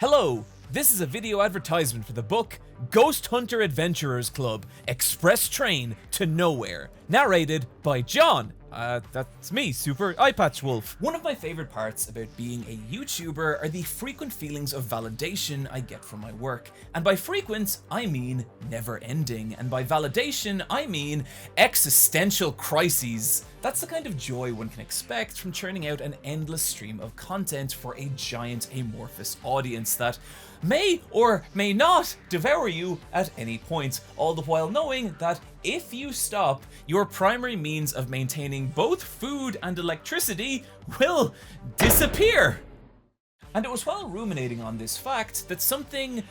Hello, this is a video advertisement for the book Ghost Hunter Adventurers Club, Express Train to Nowhere, narrated by John. That's me, Super Eyepatch Wolf. One of my favorite parts about being a YouTuber are the frequent feelings of validation I get from my work. And by frequent, I mean never ending. And by validation, I mean existential crises. That's the kind of joy one can expect from churning out an endless stream of content for a giant amorphous audience that may or may not devour you at any point, all the while knowing that if you stop, your primary means of maintaining both food and electricity will disappear. And it was while ruminating on this fact that something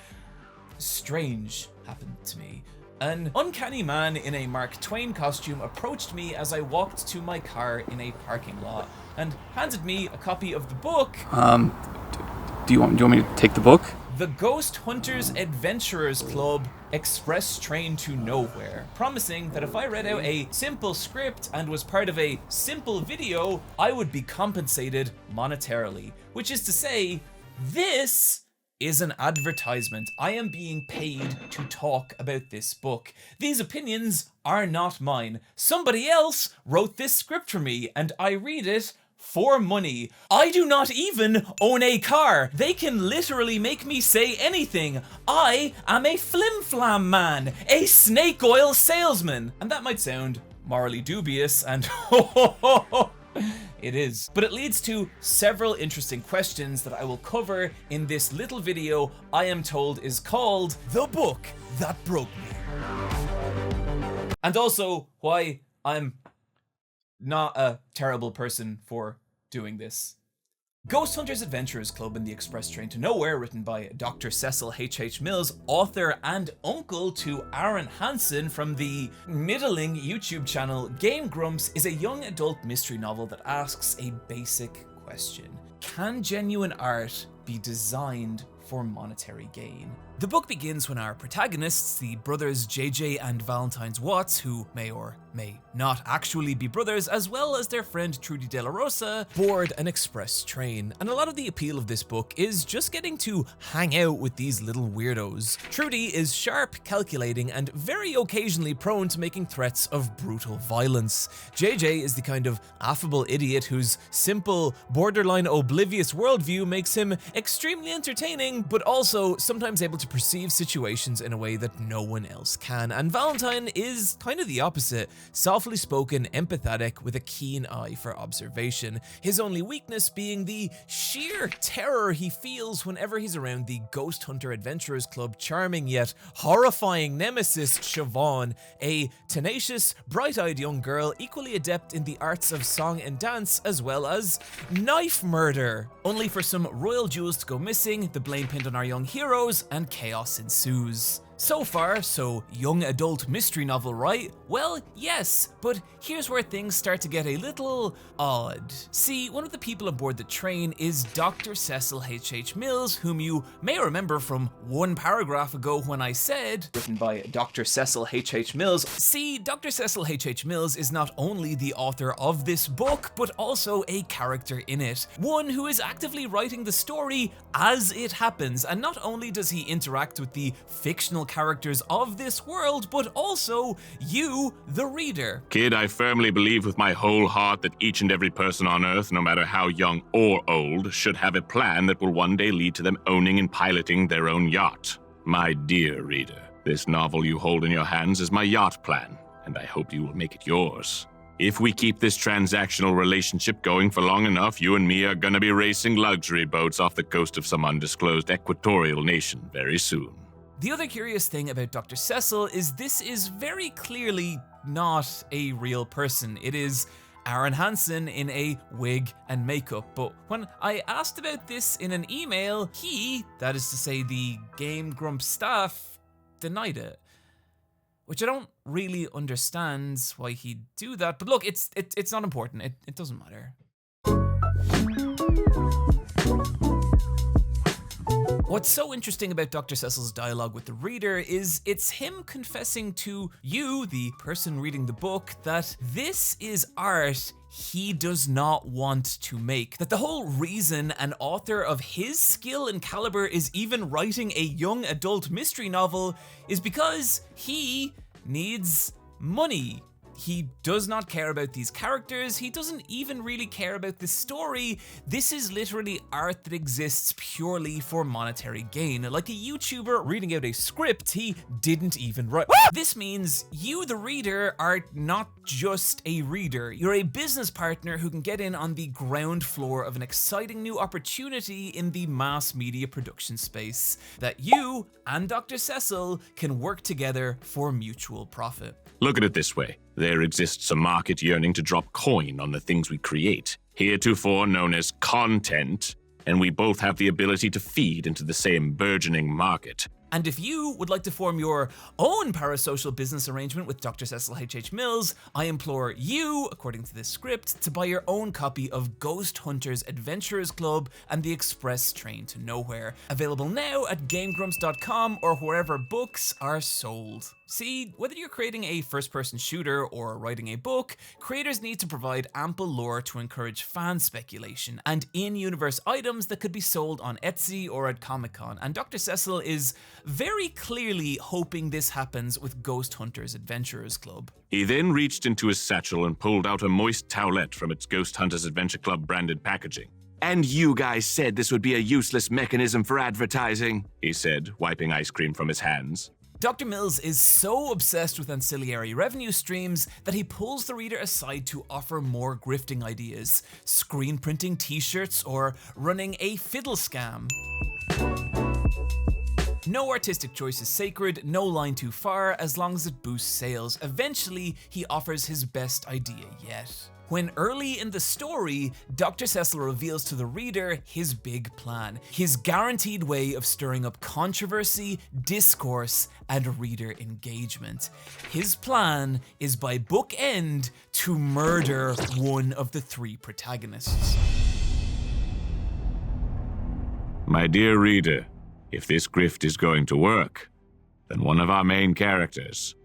strange happened to me. An uncanny man in a Mark Twain costume approached me as I walked to my car in a parking lot and handed me a copy of the book. Do you want me to take the book? The Ghost Hunters Adventurers Club, Express Train to Nowhere, promising that if I read out a simple script and was part of a simple video, I would be compensated monetarily. Which is to say, this is an advertisement. I am being paid to talk about this book. These opinions are not mine. Somebody else wrote this script for me, and I read it for money. I do not even own a car. They can literally make me say anything. I am a flim-flam man, a snake oil salesman. And that might sound morally dubious, and it is. But it leads to several interesting questions that I will cover in this little video I am told is called The Book That Broke Me. And also why I'm not a terrible person for doing this. Ghost Hunters Adventurers Club and the Express Train to Nowhere, written by Dr. Cecil H.H. Mills, author and uncle to Arin from the middling YouTube channel GameGrumps, is a young adult mystery novel that asks a basic question. Can genuine art be designed for monetary gain? The book begins when our protagonists, the brothers JJ and Valentine's Watts, who may or may not actually be brothers, as well as their friend Trudy De La Rosa, board an express train. And a lot of the appeal of this book is just getting to hang out with these little weirdos. Trudy is sharp, calculating, and very occasionally prone to making threats of brutal violence. JJ is the kind of affable idiot whose simple, borderline oblivious worldview makes him extremely entertaining, but also sometimes able to perceive situations in a way that no one else can. And Valentine is kind of the opposite. Softly spoken, empathetic, with a keen eye for observation. His only weakness being the sheer terror he feels whenever he's around the Ghost Hunter Adventurers Club charming yet horrifying nemesis Siobhan, a tenacious, bright-eyed young girl equally adept in the arts of song and dance as well as knife murder. Only for some royal jewels to go missing, the blame pinned on our young heroes, and chaos ensues. So far, so young adult mystery novel, right? Well, yes, but here's where things start to get a little odd. See, one of the people aboard the train is Dr. Cecil H.H. Mills, whom you may remember from one paragraph ago when I said, written by Dr. Cecil H.H. Mills. See, Dr. Cecil H.H. Mills is not only the author of this book, but also a character in it. One who is actively writing the story as it happens, and not only does he interact with the fictional characters of this world, but also you, the reader. Kid, I firmly believe with my whole heart that each and every person on Earth, no matter how young or old, should have a plan that will one day lead to them owning and piloting their own yacht. My dear reader, this novel you hold in your hands is my yacht plan, and I hope you will make it yours. If we keep this transactional relationship going for long enough, you and me are gonna be racing luxury boats off the coast of some undisclosed equatorial nation very soon. The other curious thing about Dr. Cecil is this is very clearly not a real person. It is Arin in a wig and makeup, but when I asked about this in an email, he, that is to say the GameGrumps staff, denied it. Which I don't really understand why he'd do that, but look, it's not important, it doesn't matter. What's so interesting about Dr. Cecil's dialogue with the reader is it's him confessing to you, the person reading the book, that this is art he does not want to make. That the whole reason an author of his skill and caliber is even writing a young adult mystery novel is because he needs money. He does not care about these characters, he doesn't even really care about the story. This is literally art that exists purely for monetary gain. Like a YouTuber reading out a script he didn't even write. This means you, the reader, are not just a reader. You're a business partner who can get in on the ground floor of an exciting new opportunity in the mass media production space that you and Dr. Cecil can work together for mutual profit. Look at it this way. There exists a market yearning to drop coin on the things we create, heretofore known as content, and we both have the ability to feed into the same burgeoning market. And if you would like to form your own parasocial business arrangement with Dr. Cecil H.H. Mills, I implore you, according to this script, to buy your own copy of Ghost Hunters Adventurers Club and the Express Train to Nowhere, available now at GameGrumps.com or wherever books are sold. See, whether you're creating a first-person shooter or writing a book, creators need to provide ample lore to encourage fan speculation and in-universe items that could be sold on Etsy or at Comic-Con, and Dr. Cecil is very clearly hoping this happens with Ghost Hunters Adventurers Club. He then reached into his satchel and pulled out a moist towelette from its Ghost Hunters Adventure Club branded packaging. "And you guys said this would be a useless mechanism for advertising," he said, wiping ice cream from his hands. Dr. Mills is so obsessed with ancillary revenue streams that he pulls the reader aside to offer more grifting ideas, screen printing t-shirts or running a fiddle scam. No artistic choice is sacred, no line too far, as long as it boosts sales. Eventually, he offers his best idea yet. When early in the story, Dr. Cecil reveals to the reader his big plan, his guaranteed way of stirring up controversy, discourse, and reader engagement. His plan is by book end to murder one of the three protagonists. My dear reader, if this grift is going to work, then one of our main characters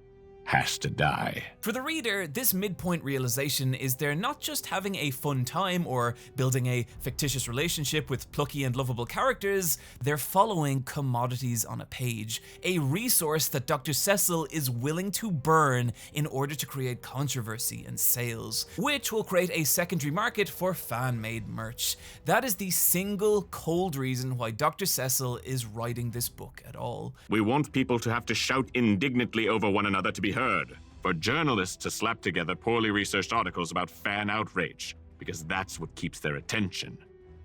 has to die. For the reader, this midpoint realization is they're not just having a fun time or building a fictitious relationship with plucky and lovable characters, they're following commodities on a page, a resource that Dr. Cecil is willing to burn in order to create controversy and sales, which will create a secondary market for fan-made merch. That is the single cold reason why Dr. Cecil is writing this book at all. We want people to have to shout indignantly over one another to be heard. For journalists to slap together poorly researched articles about fan outrage, because that's what keeps their attention.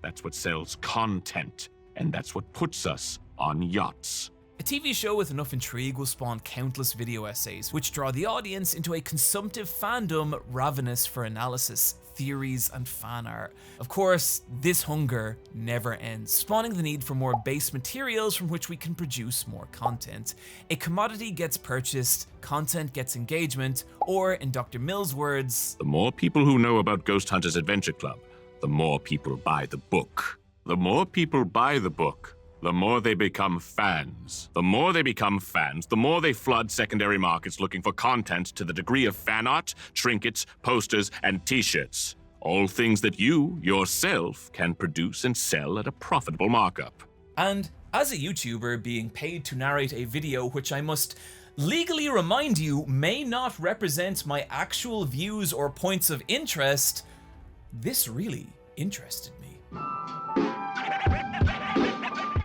That's what sells content, and that's what puts us on yachts. A TV show with enough intrigue will spawn countless video essays, which draw the audience into a consumptive fandom ravenous for analysis, theories, and fan art. Of course, this hunger never ends, spawning the need for more base materials from which we can produce more content. A commodity gets purchased, content gets engagement, or in Dr. Mills' words, the more people who know about Ghost Hunters Adventure Club, the more people buy the book. The more people buy the book, the more they become fans. The more they become fans, the more they flood secondary markets looking for content to the degree of fan art, trinkets, posters, and t-shirts. All things that you, yourself, can produce and sell at a profitable markup. And as a YouTuber being paid to narrate a video which I must legally remind you may not represent my actual views or points of interest, this really interested me.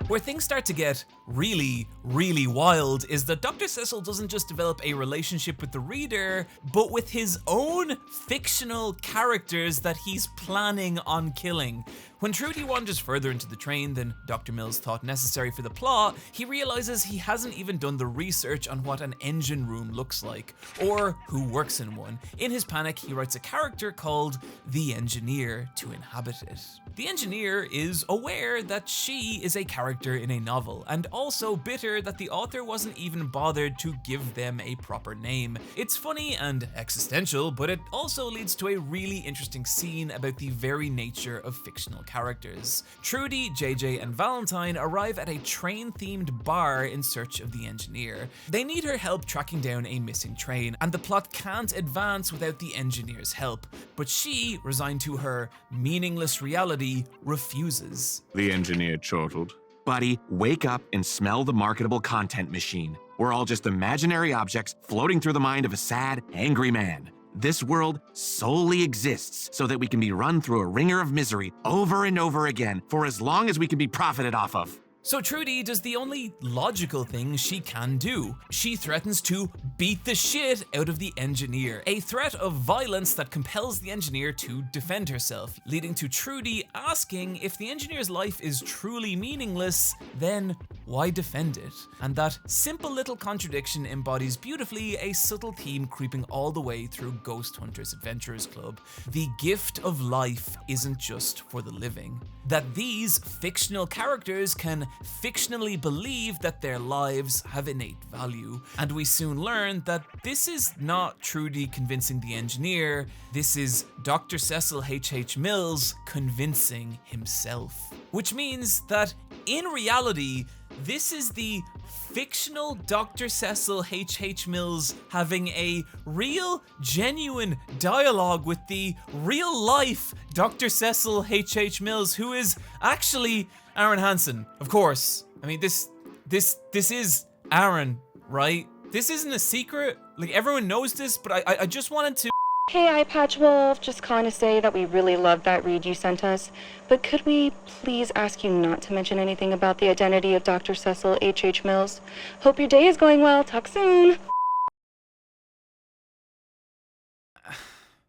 Where things start to get really, really wild is that Dr. Cecil doesn't just develop a relationship with the reader, but with his own fictional characters that he's planning on killing. When Trudy wanders further into the train than Dr. Mills thought necessary for the plot, he realizes he hasn't even done the research on what an engine room looks like, or who works in one. In his panic, he writes a character called the Engineer to inhabit it. The Engineer is aware that she is a character in a novel, and also bitter that the author wasn't even bothered to give them a proper name. It's funny and existential, but it also leads to a really interesting scene about the very nature of fictional characters. Trudy, JJ, and Valentine arrive at a train-themed bar in search of the engineer. They need her help tracking down a missing train, and the plot can't advance without the engineer's help. But she, resigned to her meaningless reality, refuses. The engineer chortled. Buddy, wake up and smell the marketable content machine. We're all just imaginary objects floating through the mind of a sad, angry man. This world solely exists so that we can be run through a wringer of misery over and over again for as long as we can be profited off of. So Trudy does the only logical thing she can do. She threatens to beat the shit out of the engineer, a threat of violence that compels the engineer to defend herself, leading to Trudy asking if the engineer's life is truly meaningless, then why defend it? And that simple little contradiction embodies beautifully a subtle theme creeping all the way through Ghost Hunters Adventurers Club. The gift of life isn't just for the living. That these fictional characters can fictionally believe that their lives have innate value. And we soon learn that this is not Trudy convincing the engineer, this is Dr. Cecil H.H. Mills convincing himself. Which means that in reality, this is the fictional Dr. Cecil H.H. Mills having a real, genuine dialogue with the real-life Dr. Cecil H.H. Mills, who is actually Arin Hansen, of course. I mean, this is Arin, right? This isn't a secret. Like, everyone knows this, but I just wanted to... Hey, Eyepatch Wolf, just calling to say that we really loved that read you sent us, but could we please ask you not to mention anything about the identity of Dr. Cecil H.H. Mills? Hope your day is going well. Talk soon.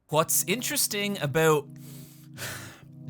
What's interesting about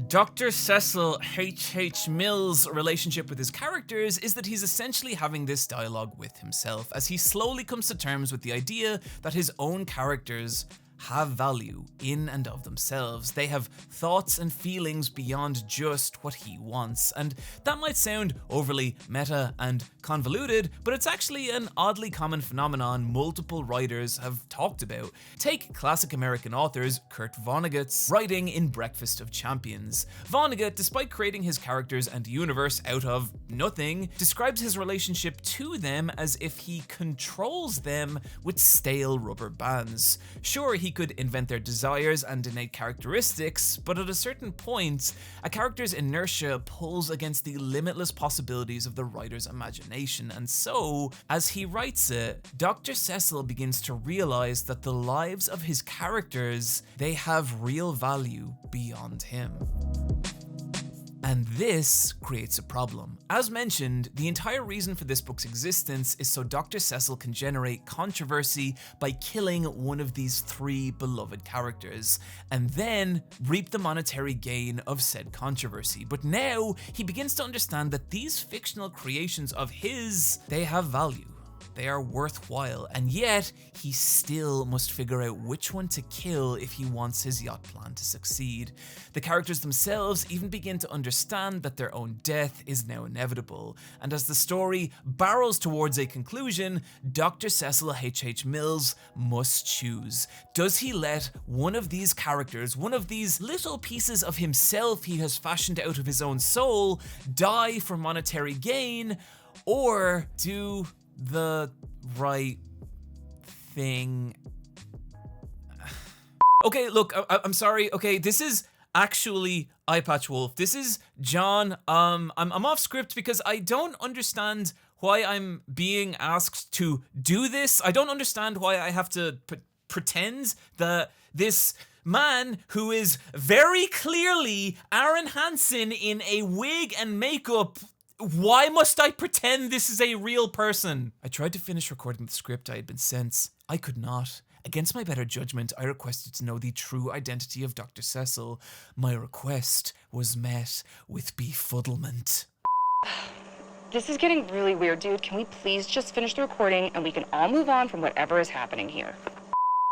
Dr. Cecil H.H. Mills' relationship with his characters is that he's essentially having this dialogue with himself as he slowly comes to terms with the idea that his own characters have value in and of themselves. They have thoughts and feelings beyond just what he wants. And that might sound overly meta and convoluted, but it's actually an oddly common phenomenon multiple writers have talked about. Take classic American authors Kurt Vonnegut's writing in Breakfast of Champions. Vonnegut, despite creating his characters and universe out of nothing, describes his relationship to them as if he controls them with stale rubber bands. Sure, he could invent their desires and innate characteristics, but at a certain point, a character's inertia pulls against the limitless possibilities of the writer's imagination, and so, as he writes it, Dr. Cecil begins to realize that the lives of his characters, they have real value beyond him. And this creates a problem. As mentioned, the entire reason for this book's existence is so Dr. Cecil can generate controversy by killing one of these three beloved characters, and then reap the monetary gain of said controversy. But now, he begins to understand that these fictional creations of his, they have value. They are worthwhile, and yet he still must figure out which one to kill if he wants his yacht plan to succeed. The characters themselves even begin to understand that their own death is now inevitable, and as the story barrels towards a conclusion, Dr. Cecil H.H. Mills must choose. Does he let one of these characters, one of these little pieces of himself he has fashioned out of his own soul, die for monetary gain, or do the right thing? Okay, look, I'm sorry. Okay, this is actually Eyepatch Wolf. This is John. I'm off script because I don't understand why I'm being asked to do this. I don't understand why I have to pretend that this man who is very clearly Arin Hansen in a wig and makeup, why must I pretend this is a real person? I tried to finish recording the script I had been sent. I could not. Against my better judgment, I requested to know the true identity of Dr. Cecil. My request was met with befuddlement. This is getting really weird, dude. Can we please just finish the recording and we can all move on from whatever is happening here?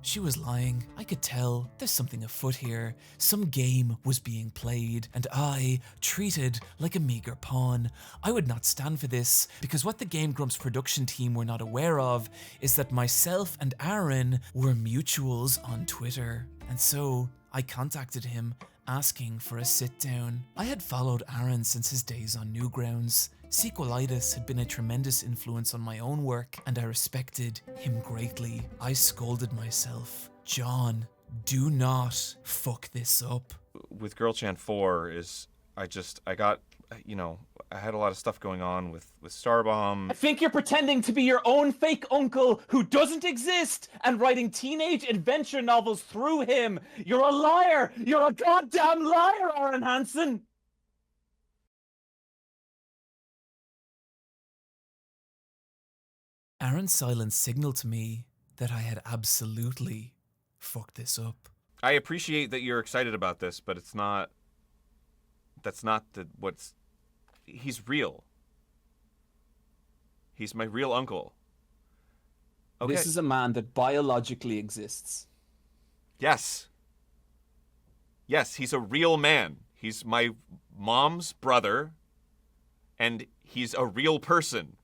She was lying. I could tell there's something afoot here. Some game was being played, and I, treated like a meager pawn. I would not stand for this, because what the GameGrumps production team were not aware of is that myself and Arin were mutuals on Twitter. And so I contacted him asking for a sit-down. I had followed Arin since his days on Newgrounds. Sequelitis had been a tremendous influence on my own work, and I respected him greatly. I scolded myself. John, do not fuck this up. With Girl Chan 4 is, I got, I had a lot of stuff going on with Starbomb. I think you're pretending to be your own fake uncle who doesn't exist and writing teenage adventure novels through him. You're a liar! You're a goddamn liar, Arin Hansen! Arin's silence signaled to me that I had absolutely fucked this up. I appreciate that you're excited about this, but it's not... That's not what's... He's real. He's my real uncle. Okay. This is a man that biologically exists. Yes. Yes, he's a real man. He's my mom's brother, and he's a real person.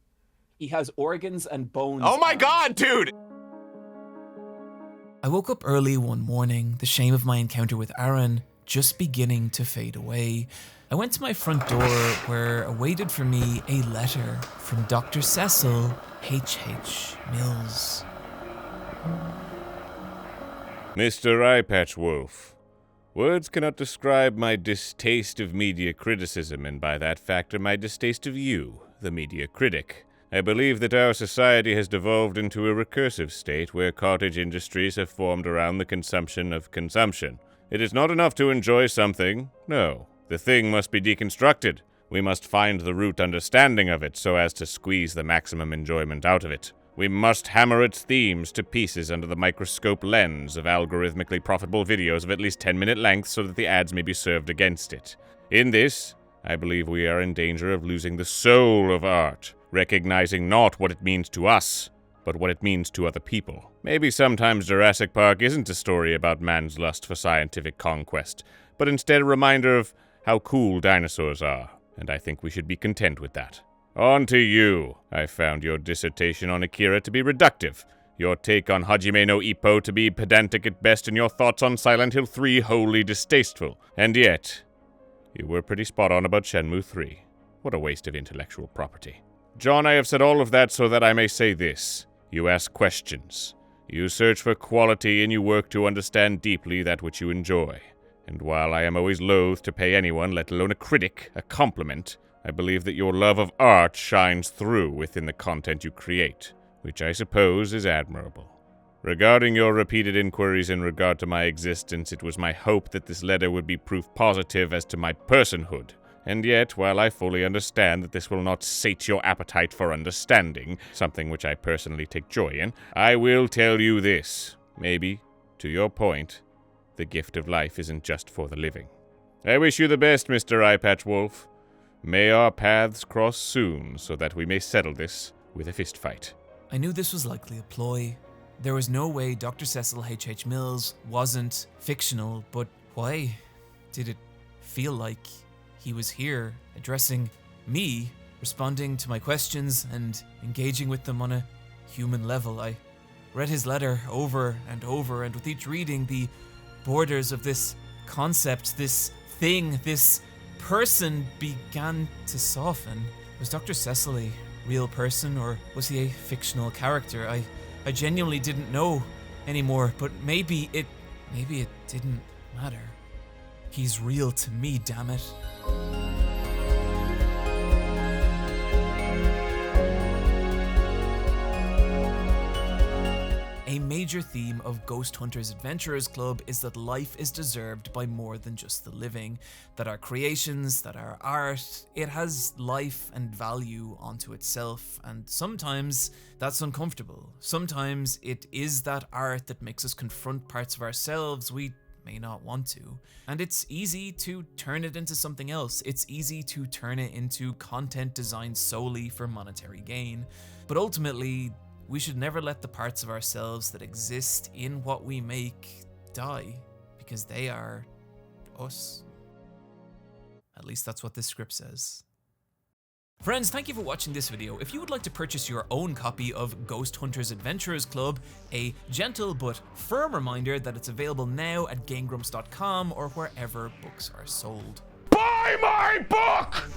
He has organs and bones. Oh my god, dude! I woke up early one morning, the shame of my encounter with Arin just beginning to fade away. I went to my front door where awaited for me a letter from Dr. Cecil H.H. Mills. Mr. Eyepatch Wolf, words cannot describe my distaste of media criticism, and by that factor my distaste of you, the media critic. I believe that our society has devolved into a recursive state where cottage industries have formed around the consumption of consumption. It is not enough to enjoy something. No, the thing must be deconstructed. We must find the root understanding of it so as to squeeze the maximum enjoyment out of it. We must hammer its themes to pieces under the microscope lens of algorithmically profitable videos of at least 10-minute length so that the ads may be served against it. In this, I believe we are in danger of losing the soul of art, recognizing not what it means to us, but what it means to other people. Maybe sometimes Jurassic Park isn't a story about man's lust for scientific conquest, but instead a reminder of how cool dinosaurs are, and I think we should be content with that. On to you. I found your dissertation on Akira to be reductive, your take on Hajime no Ippo to be pedantic at best, and your thoughts on Silent Hill 3 wholly distasteful. And yet, you were pretty spot on about Shenmue 3. What a waste of intellectual property. John, I have said all of that so that I may say this. You ask questions. You search for quality, and you work to understand deeply that which you enjoy. And while I am always loath to pay anyone, let alone a critic, a compliment, I believe that your love of art shines through within the content you create, which I suppose is admirable. Regarding your repeated inquiries in regard to my existence, it was my hope that this letter would be proof positive as to my personhood. And yet, while I fully understand that this will not sate your appetite for understanding, something which I personally take joy in, I will tell you this. Maybe, to your point, the gift of life isn't just for the living. I wish you the best, Mr. Eyepatch Wolf. May our paths cross soon so that we may settle this with a fistfight. I knew this was likely a ploy. There was no way Dr. Cecil H.H. Mills wasn't fictional, but why did it feel like he was here, addressing me, responding to my questions and engaging with them on a human level? I read his letter over and over, and with each reading, the borders of this concept, this thing, this person began to soften. Was Dr. Cecil a real person, or was he a fictional character? I genuinely didn't know anymore, but maybe it didn't matter. He's real to me, damn it. A major theme of Ghost Hunters Adventurers Club is that life is deserved by more than just the living, that our creations, that our art, it has life and value onto itself, and sometimes that's uncomfortable. Sometimes it is that art that makes us confront parts of ourselves we may not want to. And it's easy to turn it into something else. It's easy to turn it into content designed solely for monetary gain. But ultimately, we should never let the parts of ourselves that exist in what we make die, because they are us. At least that's what this script says. Friends, thank you for watching this video. If you would like to purchase your own copy of Ghost Hunters Adventurers Club, a gentle but firm reminder that it's available now at GameGrumps.com or wherever books are sold. Buy my book!